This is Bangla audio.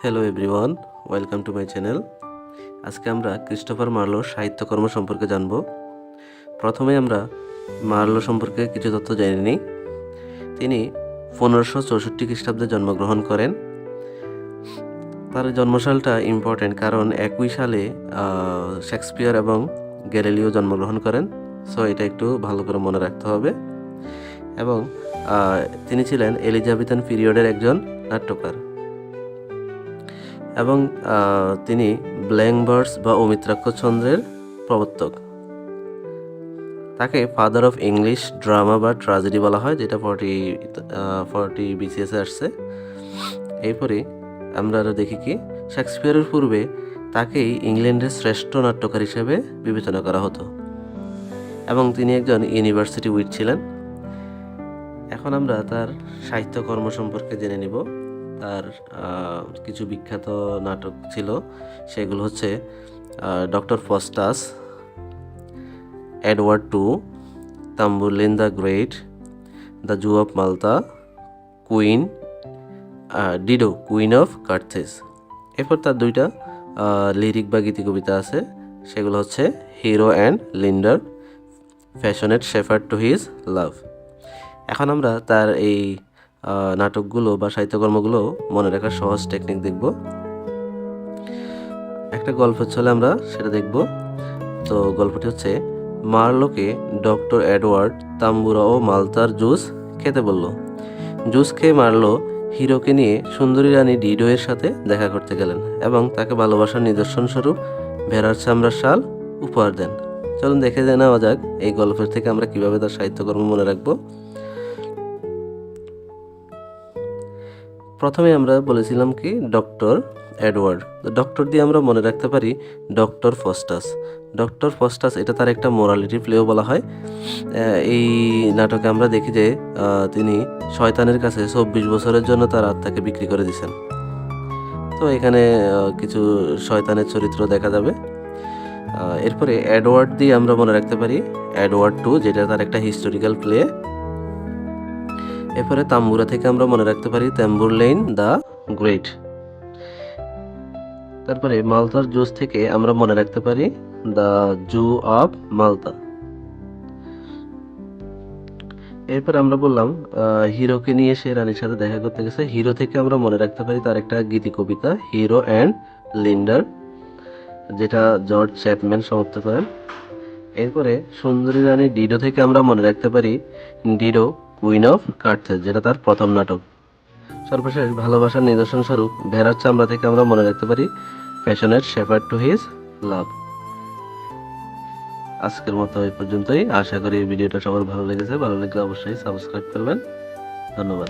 Hello everyone, welcome to my channel. আজকে আমরা ক্রিস্টোফার মার্লোর সাহিত্যকর্ম সম্পর্কে জানব। প্রথমে আমরা মার্লো সম্পর্কে কিছু তথ্য জেনে নিই। তিনি 1564 খ্রিস্টাব্দে জন্মগ্রহণ করেন। তার জন্মসালটা ইম্পর্টেন্ট কারণ একই সালে শেক্সপিয়ার এবং গ্যালিলিও জন্মগ্রহণ করেন। সো এটা একটু ভালো করে মনে রাখতে হবে। এবং তিনি ছিলেন এলিজাবেথান পিরিয়ডের একজন নাট্যকার। এবং তিনি ব্ল্যাঙ্ক ভার্স বা অমিত্রাক্ষ ছন্দের প্রবর্তক। তাকে ফাদার অফ ইংলিশ ড্রামা বা ট্র্যাজেডি বলা হয়, যেটা 40 BCS আসছে। এরপরে আমরা আরও দেখি কি শেক্সপিয়ারের পূর্বে তাকেই ইংল্যান্ডের শ্রেষ্ঠ নাট্যকার হিসেবে বিবেচনা করা হতো এবং তিনি একজন ইউনিভার্সিটি উইট ছিলেন। এখন আমরা তার সাহিত্যকর্ম সম্পর্কে জেনে নিব। তার কিছু বিখ্যাত নাটক ছিল, সেগুলো হচ্ছে doctor Faustus, Edward two, Tamburlaine the great, the Jew of Malta, queen, Dido queen of Carthage. এরপর তার দুইটা লিরিক বা গীতি কবিতা আছে, সেগুলো হচ্ছে hero and Linder, passionate shepherd to his love. এখন আমরা তার এই নাটকগুলো বা সাহিত্যকর্মগুলো মনে রাখার সহজ টেকনিক দেখব। একটা গল্পের ছলে আমরা সেটা দেখব। তো গল্পটি হচ্ছে, মার্লোকে ডক্টর এডওয়ার্ড তাম্বুরা ও মালতার জুস খেতে বলল। জুস খেয়ে মার্লো হিরোকে নিয়ে সুন্দরী রানী ডিডো এর সাথে দেখা করতে গেলেন এবং তাকে ভালোবাসার নিদর্শন স্বরূপ ভেড়ার চামড়ার শাল উপহার দেন। চলুন দেখে নেওয়া যাক এই গল্পের থেকে আমরা কিভাবে তার সাহিত্যকর্ম মনে রাখবো। প্রথমে আমরা বলেছিলাম কি ডক্টর এডওয়ার্ড, ডক্টর দিয়ে আমরা মনে রাখতে পারি ডক্টর ফস্টাস। ডক্টর ফস্টাস এটা তার একটা মোরালিটি প্লেও বলা হয়। এই নাটকে আমরা দেখি যে তিনি শয়তানের কাছে 24 বছরের জন্য তার আত্মাকে বিক্রি করে দিয়েছেন। তো এখানে কিছু শয়তানের চরিত্র দেখা যাবে। এরপরে এডওয়ার্ড দিয়ে আমরা মনে রাখতে পারি এডওয়ার্ড টু, যেটা তার একটা হিস্টোরিক্যাল প্লে। এরপরে তাম্বুরা থেকে আমরা মনে রাখতে পারি তাম্বুরলাইন দ্য গ্রেট। তারপরে মালতার জুস থেকে আমরা মনে রাখতে পারি দ্য জু অফ মালতা। এরপর আমরা বললাম হিরোকে নিয়ে সে রানীর সাথে দেখা করতে গেছে। হিরো থেকে আমরা মনে রাখতে পারি তার একটা গীতি কবিতা হিরো অ্যান্ড লিন্ডার, যেটা জর্জ চ্যাপম্যান সমাপ্ত করেন। এরপরে সুন্দরী রানী ডিডো থেকে আমরা মনে রাখতে পারি ডিডো কুইন অফ কার্থেজ, যেটা তার প্রথম নাটক। সর্বশেষ ভালোবাসার নিদর্শন স্বরূপ ভেড়ার চামড়া থেকে আমরা মনে রাখতে পারি passionate shepherd to his love. আজকের মতো এই পর্যন্তই। আশা করি ভিডিওটা সবার ভালো লেগেছে। ভালো লাগলে অবশ্যই সাবস্ক্রাইব করবেন। ধন্যবাদ।